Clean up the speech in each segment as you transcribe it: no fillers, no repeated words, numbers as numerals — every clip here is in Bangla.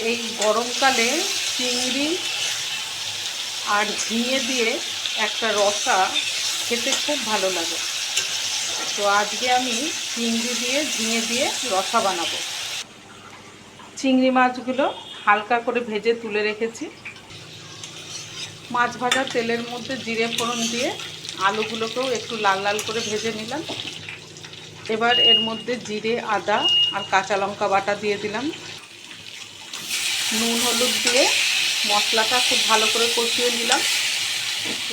এই গরমকালে চিংড়ি আর ঝিঙে দিয়ে একটা রসা খেতে খুব ভালো লাগে। তো আজকে আমি চিংড়ি দিয়ে ঝিঙে দিয়ে রসা বানাবো। চিংড়ি মাছগুলো হালকা করে ভেজে তুলে রেখেছি। মাছ ভাজা তেলের মধ্যে জিরে ফোড়ন দিয়ে আলুগুলোকেও একটু লাল লাল করে ভেজে নিলাম। এবার এর মধ্যে জিরে, আদা আর কাঁচা লঙ্কা বাটা দিয়ে দিলাম। নুন হলুদ দিয়ে মশলাটা খুব ভালো করে কষিয়ে নিলাম।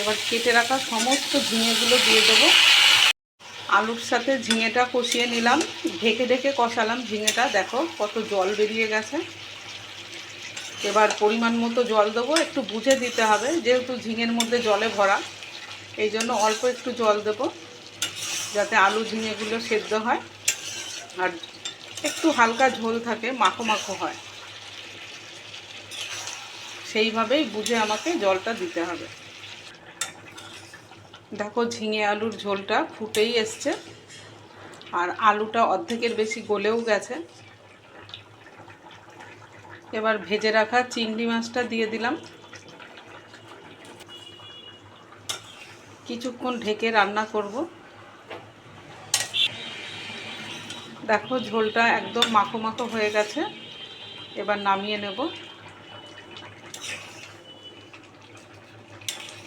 এবার কেটে রাখা সমস্ত ঝিঙেগুলো দিয়ে দেবো। আলুর সাথে ঝিঙেটা কষিয়ে নিলাম, ঢেকে ঢেকে কষালাম। ঝিঙেটা দেখো কত জল বেরিয়ে গেছে। এবার পরিমাণ মতো জল দেবো, একটু বুঝে দিতে হবে, যেহেতু ঝিঙের মধ্যে জলে ভরা, এই জন্য অল্প একটু জল দেব যাতে আলু ঝিঙেগুলো সেদ্ধ হয় আর একটু হালকা ঝোল থাকে, মাখো মাখো হয়। সেইভাবেই বুঝে আমাকে জলটা দিতে হবে। দেখো ঝিঙে আলুর ঝোলটা ফুটেই এসছে আর আলুটা অর্ধেকের বেশি গলেও গেছে। এবার ভেজে রাখা চিংড়ি মাছটা দিয়ে দিলাম। কিছুক্ষণ ঢেকে রান্না করব। দেখো ঝোলটা একদম মাখো মাখো হয়ে গেছে। এবার নামিয়ে নেব।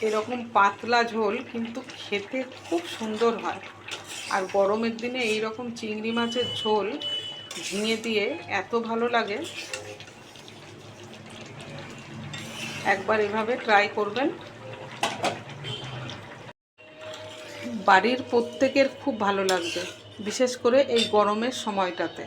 এরকম পাতলা ঝোল কিন্তু খেতে খুব সুন্দর হয়। আর গরমের দিনে এই রকম চিংড়ি মাছের ঝোল ঝিঙে দিয়ে এত ভালো লাগে। একবার এভাবে ট্রাই করবেন। বাড়ির প্রত্যেকের খুব ভালো লাগবে, বিশেষ করে এই গরমের সময়টাতে।